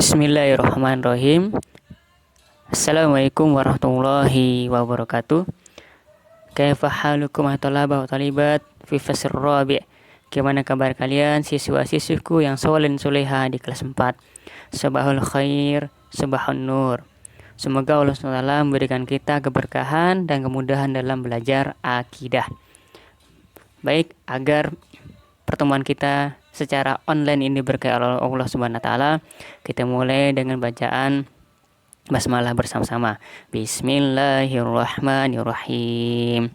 Bismillahirrahmanirrahim. Assalamualaikum warahmatullahi wabarakatuh. Kaifa halukum talaba wa talibat fi fasr rabi'? Gimana kabar kalian siswa-siswiku yang soleh dan soleha di kelas 4? Sabahul khair, sabahun nur. Semoga Allah SWT memberikan kita keberkahan dan kemudahan dalam belajar akidah. Baik, agar pertemuan kita secara online ini berkah Allah Subhanahu wa taala, kita mulai dengan bacaan basmalah bersama-sama. Bismillahirrahmanirrahim.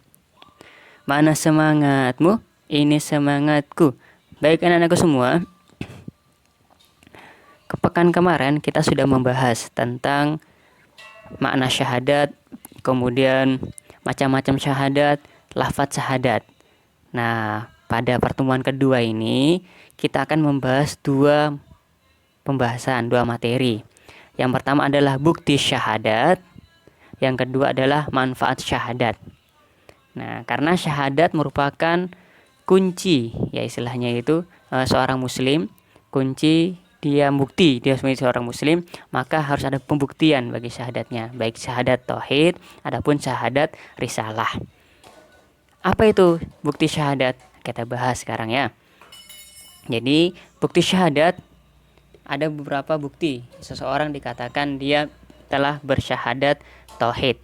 Mana semangatmu? Ini semangatku. Baik anak-anakku semua, pekan kemarin kita sudah membahas tentang makna syahadat, kemudian macam-macam syahadat, lafaz syahadat. Nah, pada pertemuan kedua ini kita akan membahas dua materi. Yang pertama adalah bukti syahadat, yang kedua adalah manfaat syahadat. Nah, karena syahadat merupakan kunci, ya istilahnya itu seorang muslim, kunci dia bukti dia sebagai seorang muslim, maka harus ada pembuktian bagi syahadatnya, baik syahadat tauhid adapun syahadat risalah. Apa itu bukti syahadat? Kita bahas sekarang ya. Jadi bukti syahadat, ada beberapa bukti seseorang dikatakan dia telah bersyahadat tauhid.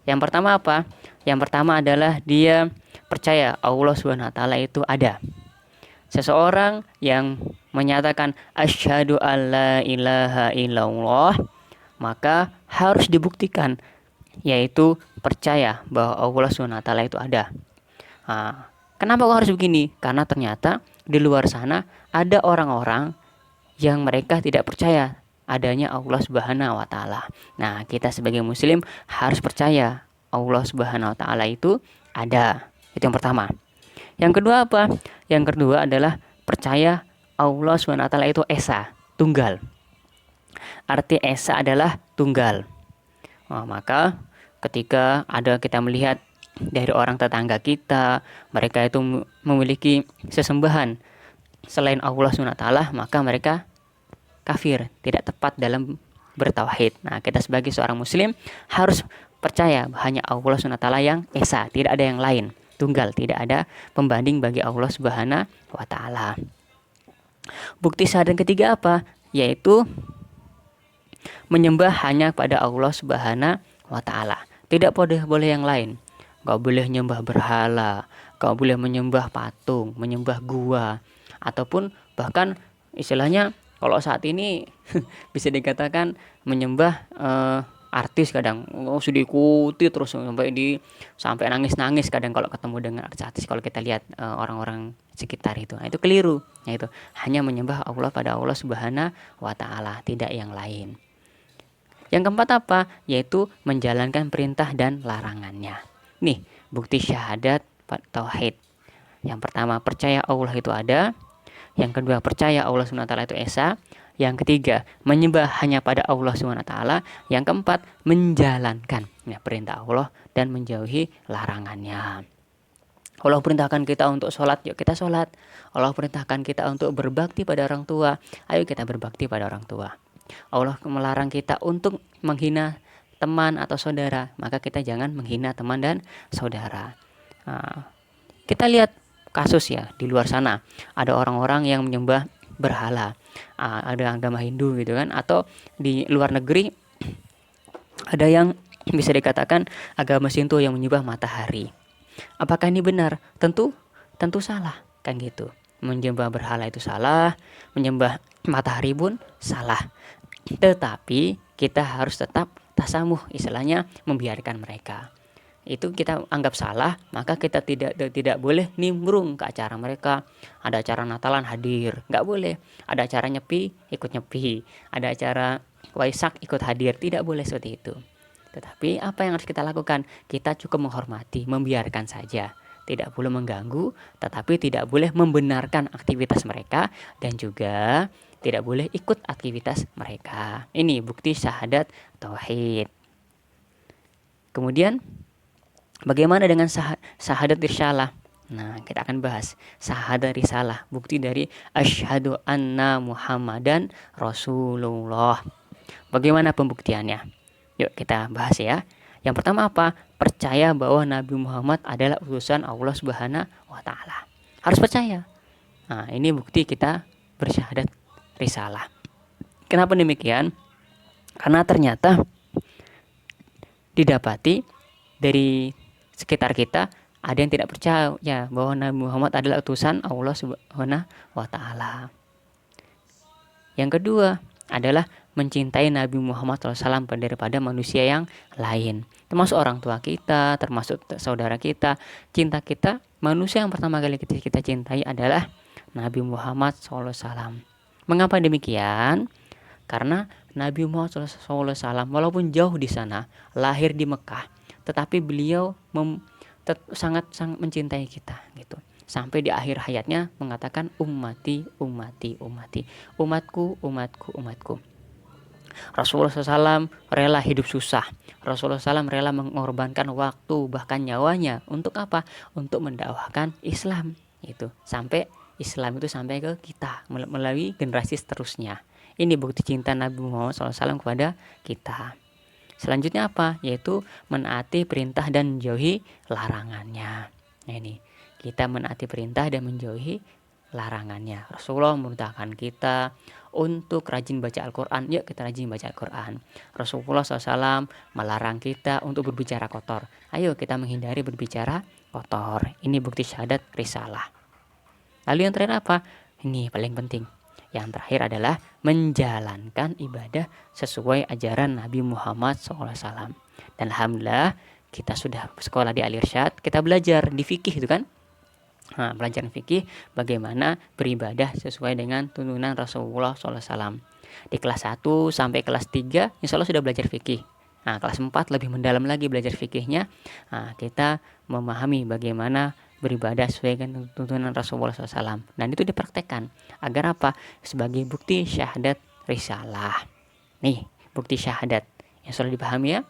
Yang pertama apa? Yang pertama adalah dia percaya Allah Subhanahu wa taala itu ada. Seseorang yang menyatakan asyhadu alla ilaha illallah, maka harus dibuktikan, yaitu percaya bahwa Allah Subhanahu wa taala itu ada. Kenapa kok harus begini? Karena ternyata di luar sana ada orang-orang yang mereka tidak percaya adanya Allah Subhanahu wa taala. Nah, kita sebagai muslim harus percaya Allah Subhanahu wa taala itu ada. Itu yang pertama. Yang kedua apa? Yang kedua adalah percaya Allah Subhanahu wa taala itu esa, tunggal. Arti esa adalah tunggal. Maka ketika kita melihat dari orang tetangga kita, mereka itu memiliki sesembahan selain Allah SWT, maka mereka kafir, tidak tepat dalam bertauhid. Nah, kita sebagai seorang muslim harus percaya hanya Allah SWT yang esa, tidak ada yang lain, tunggal, tidak ada pembanding bagi Allah SWT. Bukti syahadat ketiga apa? Yaitu menyembah hanya pada Allah SWT. Tidak boleh yang lain. Gak boleh menyembah berhala, gak boleh menyembah patung, menyembah gua, ataupun bahkan istilahnya kalau saat ini bisa dikatakan menyembah artis kadang sudah diikuti terus sampai nangis-nangis kadang kalau ketemu dengan artis. Kalau kita lihat orang-orang sekitar itu, nah, itu keliru. Nah, itu hanya menyembah Allah pada Allah Subhanahu wa taala, tidak yang lain. Yang keempat apa? Yaitu menjalankan perintah dan larangannya. Nih, bukti syahadat tauhid. Yang pertama, percaya Allah itu ada. Yang kedua, percaya Allah SWT itu esa. Yang ketiga, menyembah hanya pada Allah SWT. Yang keempat, menjalankan perintah Allah dan menjauhi larangannya. Allah perintahkan kita untuk sholat, yuk kita sholat. Allah perintahkan kita untuk berbakti pada orang tua, ayo kita berbakti pada orang tua. Allah melarang kita untuk menghina teman atau saudara, maka kita jangan menghina teman dan saudara. Kita lihat kasus ya di luar sana, ada orang-orang yang menyembah berhala, ada agama Hindu gitu kan, atau di luar negeri ada yang bisa dikatakan agama Shinto yang menyembah matahari. Apakah ini benar? Tentu salah kan gitu. Menyembah berhala itu salah, menyembah matahari pun salah. Tetapi kita harus tetap tasamuh, istilahnya membiarkan mereka. Itu kita anggap salah, maka kita tidak boleh nimbrung ke acara mereka. Ada acara Natalan hadir, nggak boleh. Ada acara nyepi, ikut nyepi. Ada acara Waisak ikut hadir, tidak boleh seperti itu. Tetapi apa yang harus kita lakukan? Kita cukup menghormati, membiarkan saja. Tidak boleh mengganggu, tetapi tidak boleh membenarkan aktivitas mereka, dan juga tidak boleh ikut aktivitas mereka. Ini bukti syahadat tauhid. Kemudian bagaimana dengan syahadat risalah? Nah, kita akan bahas syahadat risalah, bukti dari asyhadu anna Muhammadan Rasulullah. Bagaimana pembuktiannya? Yuk kita bahas ya. Yang pertama apa? Percaya bahwa Nabi Muhammad adalah utusan Allah Subhanahu wa taala. Harus percaya. Nah, ini bukti kita bersyahadat risalah. Kenapa demikian? Karena ternyata didapati dari sekitar kita ada yang tidak percaya bahwa Nabi Muhammad adalah utusan Allah Subhanahu wa taala. Yang kedua adalah mencintai Nabi Muhammad SAW daripada manusia yang lain, termasuk orang tua kita, termasuk saudara kita. Cinta kita, manusia yang pertama kali kita cintai adalah Nabi Muhammad SAW. Mengapa demikian? Karena Nabi Muhammad SAW walaupun jauh di sana, lahir di Mekah, tetapi beliau sangat mencintai kita gitu. Sampai di akhir hayatnya mengatakan ummati, ummati, ummati, umatku, umatku, umatku. Rasulullah SAW rela hidup susah. Rasulullah SAW rela mengorbankan waktu bahkan nyawanya untuk apa? Untuk mendakwahkan Islam itu. Sampai Islam itu sampai ke kita melalui generasi seterusnya. Ini bukti cinta Nabi Muhammad SAW kepada kita. Selanjutnya apa? Yaitu menaati perintah dan menjauhi larangannya. Nah ini, kita menaati perintah dan menjauhi larangannya. Rasulullah memerintahkan kita untuk rajin baca Al-Quran. Yuk kita rajin baca Al-Quran. Rasulullah SAW melarang kita untuk berbicara kotor. Ayo kita menghindari berbicara kotor. Ini bukti syahadat risalah. Lalu yang terakhir apa? Ini paling penting. Yang terakhir adalah menjalankan ibadah sesuai ajaran Nabi Muhammad SAW. Dan alhamdulillah kita sudah sekolah di Al-Irsyad, kita belajar di fikih itu kan. Nah, belajar fikih bagaimana beribadah sesuai dengan tuntunan Rasulullah SAW. Di kelas 1 sampai kelas 3 insya Allah sudah belajar fikih. Nah, kelas 4 lebih mendalam lagi belajar fikihnya. Nah, kita memahami bagaimana beribadah sesuai dengan tuntunan Rasulullah SAW. Dan itu dipraktekkan. Agar apa? Sebagai bukti syahadat risalah. Nih, bukti syahadat yang sudah dipahami ya.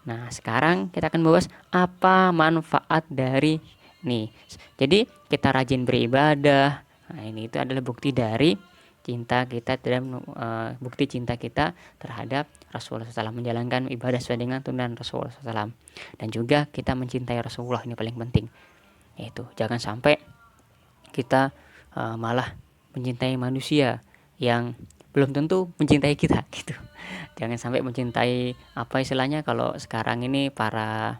Nah, sekarang kita akan bahas apa manfaat dari nih. Jadi kita rajin beribadah. Nah, ini itu adalah bukti dari cinta kita dan bukti cinta kita terhadap Rasulullah SAW, menjalankan ibadah sesuai dengan tuntunan Rasulullah SAW. Dan juga kita mencintai Rasulullah, ini paling penting. Yaitu jangan sampai kita malah mencintai manusia yang belum tentu mencintai kita gitu. Jangan sampai mencintai apa istilahnya kalau sekarang ini para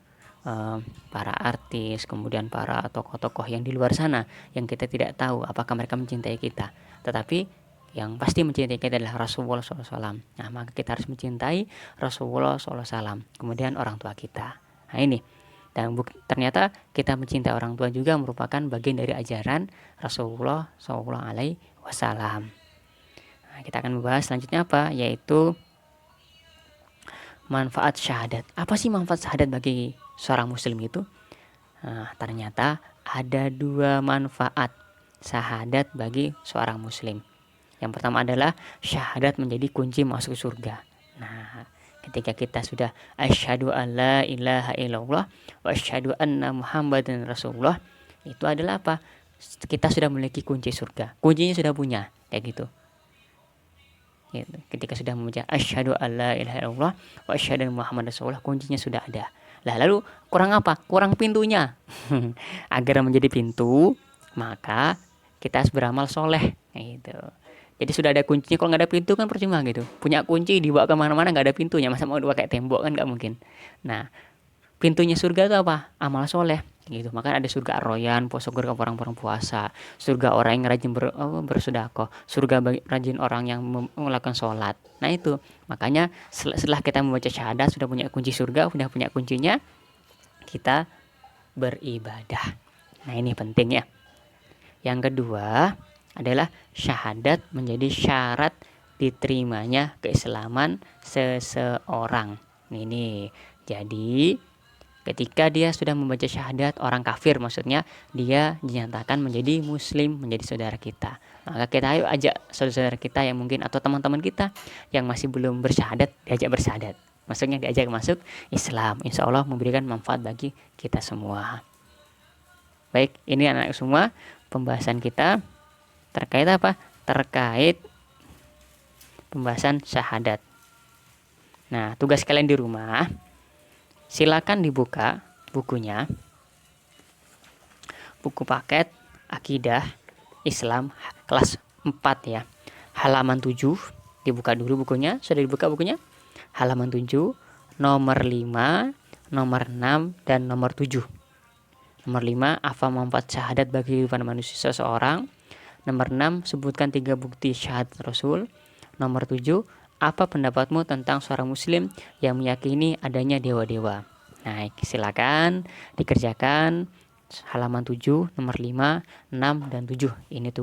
artis, kemudian para tokoh-tokoh yang di luar sana yang kita tidak tahu apakah mereka mencintai kita. Tetapi yang pasti mencintai kita adalah Rasulullah SAW. Nah, maka kita harus mencintai Rasulullah SAW. Kemudian orang tua kita. Nah ini. Dan ternyata kita mencintai orang tua juga merupakan bagian dari ajaran Rasulullah SAW. Nah, kita akan membahas selanjutnya apa? Yaitu manfaat syahadat. Apa sih manfaat syahadat bagi seorang muslim itu? Nah, ternyata ada 2 manfaat syahadat bagi seorang muslim. Yang pertama adalah syahadat menjadi kunci masuk surga. Nah, ketika kita sudah asyhadu alla ilaha illallah wa asyhadu anna Muhammadan Rasulullah, itu adalah apa? Kita sudah memiliki kunci surga. Kuncinya sudah punya, kayak gitu. Ketika sudah membaca asyhadu alla ilaha illallah wa asyhadu anna Muhammadan Rasulullah, kuncinya sudah ada. Lah lalu kurang apa? Kurang pintunya. Agar menjadi pintu, maka kita harus beramal soleh, gitu. Jadi sudah ada kuncinya, kalau nggak ada pintu kan percuma gitu. Punya kunci dibawa kemana-mana nggak ada pintunya, masa mau dibawa kayak tembok kan nggak mungkin. Nah, pintunya surga itu apa? Amal soleh gitu. Maka ada surga Ar-Rayyan, surga orang-orang puasa, surga orang yang rajin bersedekah, surga rajin orang yang melakukan sholat. Nah itu, makanya setelah kita membaca syahadat, sudah punya kunci surga, sudah punya kuncinya, kita beribadah. Nah ini penting ya. Yang kedua adalah syahadat menjadi syarat diterimanya keislaman seseorang. Ini jadi ketika dia sudah membaca syahadat, orang kafir maksudnya, dia dinyatakan menjadi muslim, menjadi saudara kita. Maka kita ayo ajak saudara-saudara kita yang mungkin atau teman-teman kita yang masih belum bersyahadat, diajak bersyahadat. Maksudnya diajak masuk Islam. Insya Allah memberikan manfaat bagi kita semua. Baik, ini anak-anak semua pembahasan kita terkait apa? Terkait pembahasan syahadat. Nah, tugas kalian di rumah, silakan dibuka bukunya. Buku paket Akidah Islam kelas 4 ya. Halaman 7, dibuka dulu bukunya. Sudah dibuka bukunya? Halaman 7, nomor 5, nomor 6, dan nomor 7. Nomor 5, apa manfaat syahadat bagi kehidupan manusia seseorang. Nomor 6, sebutkan 3 bukti syahadat Rasul. Nomor 7, apa pendapatmu tentang seorang muslim yang meyakini adanya dewa-dewa. Nah, silakan dikerjakan halaman 7, nomor 5, 6, dan 7. Ini tuh